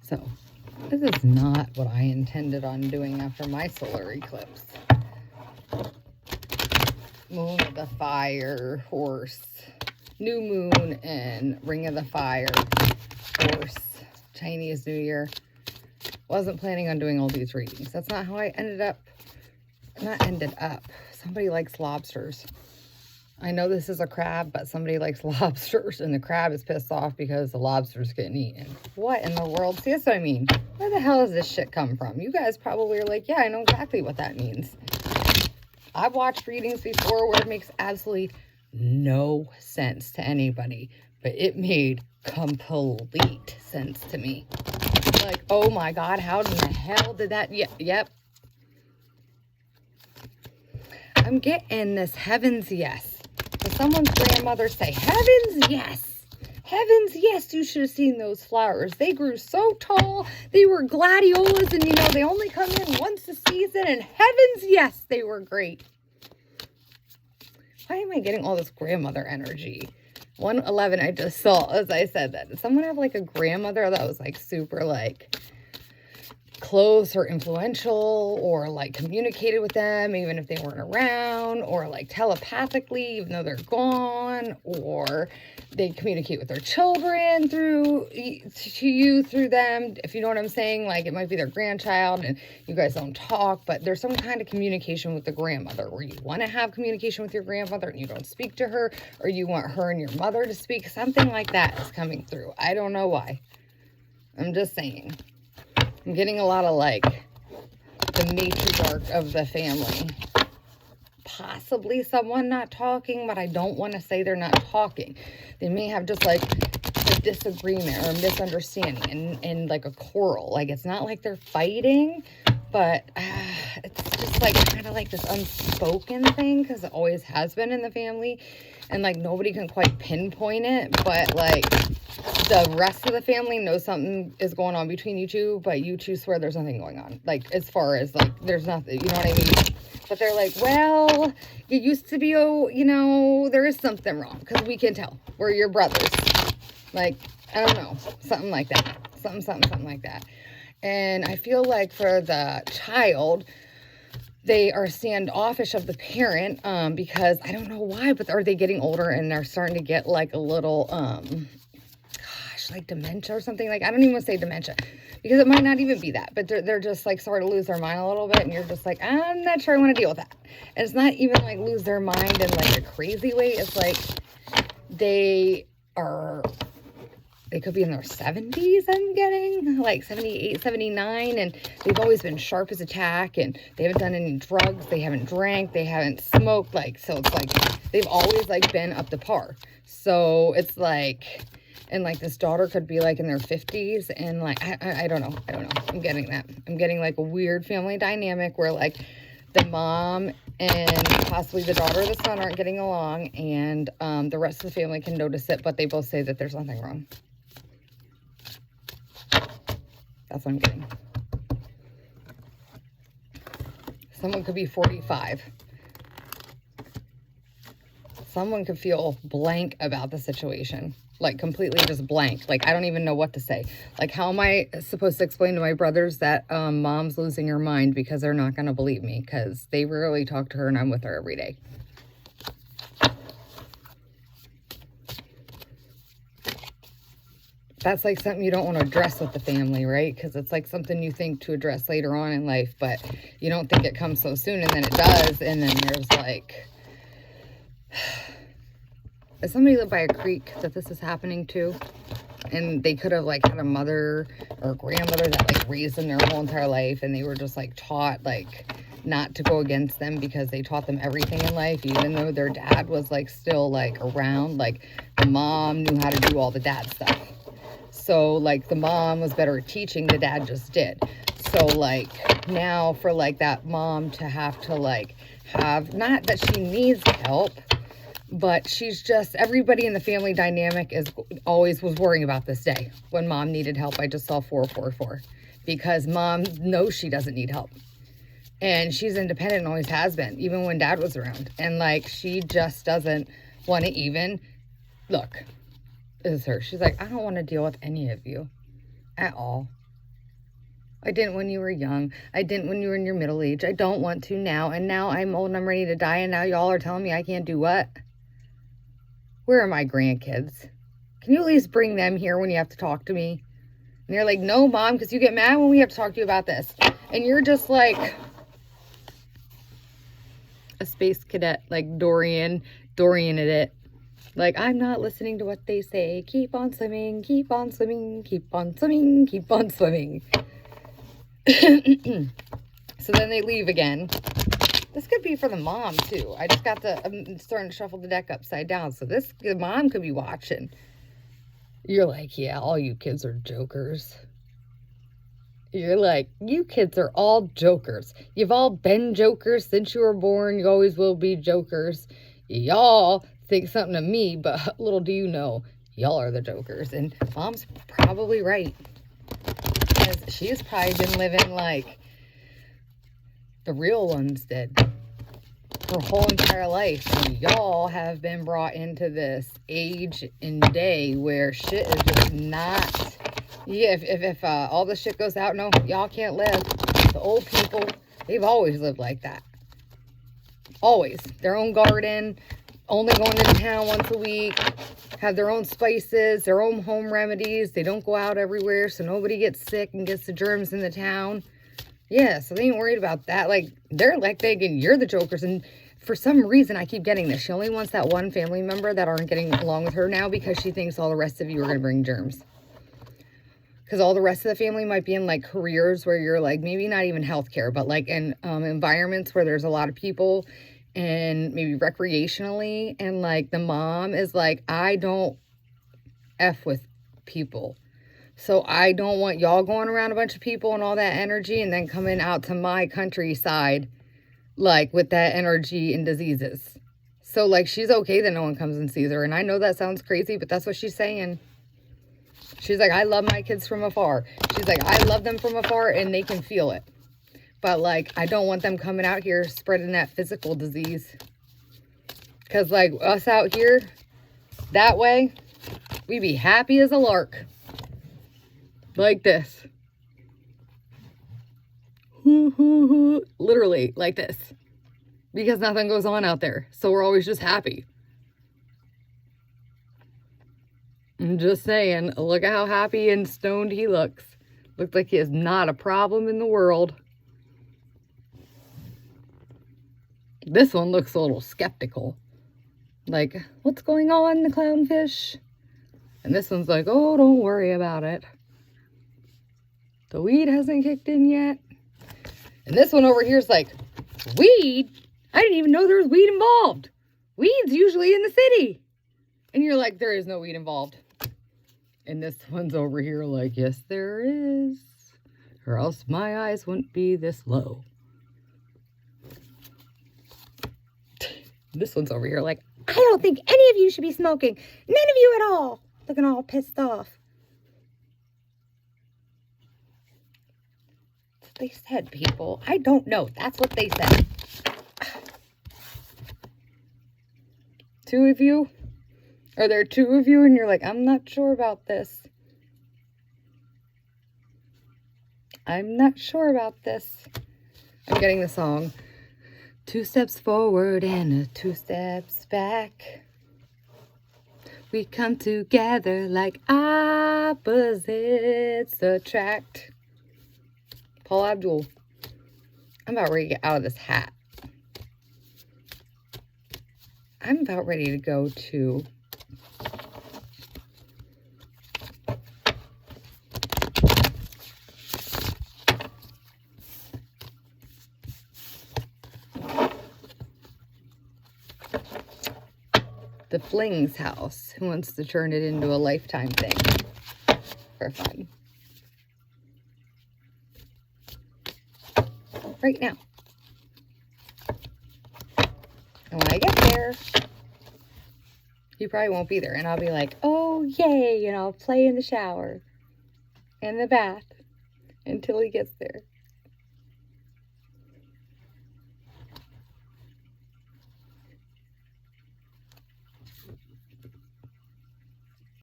So, this is not what I intended on doing after my solar eclipse. Moon of the Fire, Horse, New Moon, and Ring of the Fire, Horse, Chinese New Year. Wasn't planning on doing all these readings. That's not how I ended up. Somebody likes lobsters. I know this is a crab, but somebody likes lobsters, and the crab is pissed off because the lobster's getting eaten. What in the world? See, that's what I mean. Where the hell does this shit come from? You guys probably are like, yeah, I know exactly what that means. I've watched readings before where it makes absolutely no sense to anybody, but it made complete sense to me. Like, oh my God, how in the hell did that? Yep. I'm getting this heavens yes. Did someone's grandmother say, heavens yes? Heavens yes, you should have seen those flowers. They grew so tall. They were gladiolas, and they only come in once a season, and heavens yes, they were great. Why am I getting all this grandmother energy? 111, I just saw, as I said that. Did someone have like a grandmother that was like super like close or influential, or like communicated with them even if they weren't around, or like telepathically even though they're gone, or they communicate with their children through them, if you know what I'm saying? Like, it might be their grandchild and you guys don't talk, but there's some kind of communication with the grandmother where you want to have communication with your grandmother and you don't speak to her, or you want her and your mother to speak. Something like that is coming through. I don't know why. I'm just saying. I'm getting a lot of like the matriarch of the family. Possibly someone not talking, but I don't want to say they're not talking. They may have just like a disagreement or a misunderstanding and like a quarrel. Like, it's not like they're fighting, but it's just like kind of like this unspoken thing, because it always has been in the family, and like nobody can quite pinpoint it, but like the rest of the family knows something is going on between you two, but you two swear there's nothing going on. Like, as far as like there's nothing, you know what I mean? But they're like, well, it used to be, there is something wrong, because we can tell. We're your brothers. Like, I don't know. Something like that. Something like that. And I feel like for the child, they are standoffish of the parent, because I don't know why, but are they getting older and they're starting to get like a little, like dementia or something? Like, I don't even want to say dementia, because it might not even be that, but they're just like sort of lose their mind a little bit, and you're just like, I'm not sure I want to deal with that. And it's not even like lose their mind in like a crazy way. It's like they could be in their 70s, I'm getting like 78, 79, and they've always been sharp as a tack, and they haven't done any drugs, they haven't drank, they haven't smoked, like, so it's like they've always like been up to par. So it's like, and like this daughter could be like in their 50s, and like I don't know. I'm getting that. I'm getting like a weird family dynamic where like the mom and possibly the daughter or the son aren't getting along, and the rest of the family can notice it, but they both say that there's nothing wrong. That's what I'm getting. Someone could be 45. Someone could feel blank about the situation. Like, completely just blank. Like, I don't even know what to say. Like, how am I supposed to explain to my brothers that mom's losing her mind, because they're not going to believe me, because they rarely talk to her and I'm with her every day. That's like something you don't want to address with the family, right? Because it's like something you think to address later on in life, but you don't think it comes so soon, and then it does, and then there's like... Does somebody live by a creek that this is happening to? And they could have like had a mother or a grandmother that like raised them their whole entire life, and they were just like taught like not to go against them, because they taught them everything in life, even though their dad was like still like around. Like, the mom knew how to do all the dad stuff. So like the mom was better at teaching, the dad just did. So like now for like that mom to have to like have, not that she needs help, but she's just, everybody in the family dynamic is always was worrying about this day when mom needed help. I just saw 444, because mom knows she doesn't need help, and she's independent and always has been, even when dad was around. And like, she just doesn't want to even look. This is her. She's like, I don't want to deal with any of you at all. I didn't when you were young. I didn't when you were in your middle age. I don't want to now. And now I'm old and I'm ready to die. And now y'all are telling me I can't do what? Where are my grandkids? Can you at least bring them here when you have to talk to me? And you're like, no, Mom, because you get mad when we have to talk to you about this. And you're just like a space cadet, like Dorian at it. Like, I'm not listening to what they say. Keep on swimming, keep on swimming, keep on swimming, keep on swimming. So then they leave again. This could be for the mom, too. I just got I'm starting to shuffle the deck upside down. So the mom could be watching. You're like, yeah, all you kids are jokers. You're like, you kids are all jokers. You've all been jokers since you were born. You always will be jokers. Y'all think something of me, but little do you know, y'all are the jokers. And Mom's probably right. Because she's probably been living like the real ones did her whole entire life. And y'all have been brought into this age and day where shit is just not... Yeah, if all the shit goes out, no, y'all can't live. The old people, they've always lived like that. Always. Their own garden, only going into town once a week, have their own spices, their own home remedies. They don't go out everywhere, so nobody gets sick and gets the germs in the town. Yeah, so they ain't worried about that. Like, they're like thinking you're the jokers. And for some reason, I keep getting this. She only wants that one family member that aren't getting along with her now because she thinks all the rest of you are going to bring germs. Because all the rest of the family might be in, like, careers where you're, like, maybe not even healthcare, but, like, in environments where there's a lot of people and maybe recreationally. And, like, the mom is like, I don't F with people. So I don't want y'all going around a bunch of people and all that energy and then coming out to my countryside, like, with that energy and diseases. So, like, she's okay that no one comes and sees her. And I know that sounds crazy, but that's what she's saying. She's like, I love my kids from afar. She's like, I love them from afar and they can feel it. But, like, I don't want them coming out here spreading that physical disease. Because, like, us out here, that way, we be happy as a lark. Like this. Literally, like this. Because nothing goes on out there. So we're always just happy. I'm just saying, look at how happy and stoned he looks. Looks like he has not a problem in the world. This one looks a little skeptical. Like, what's going on, the clownfish? And this one's like, oh, don't worry about it. The weed hasn't kicked in yet. And this one over here is like, weed? I didn't even know there was weed involved. Weed's usually in the city. And you're like, there is no weed involved. And this one's over here like, yes, there is. Or else my eyes wouldn't be this low. This one's over here like, I don't think any of you should be smoking. None of you at all. Looking all pissed off. That's what they said, people. I don't know. That's what they said. Two of you? Are there two of you? And you're like, I'm not sure about this. I'm not sure about this. I'm getting the song. 2 steps forward and 2 steps back. We come together like opposites attract. Paul Abdul. I'm about ready to get out of this hat. I'm about ready to go to the Fling's house, who wants to turn it into a lifetime thing for fun. Right now. And when I get there, he probably won't be there. And I'll be like, oh, yay, and I'll play in the shower, in the bath, until he gets there.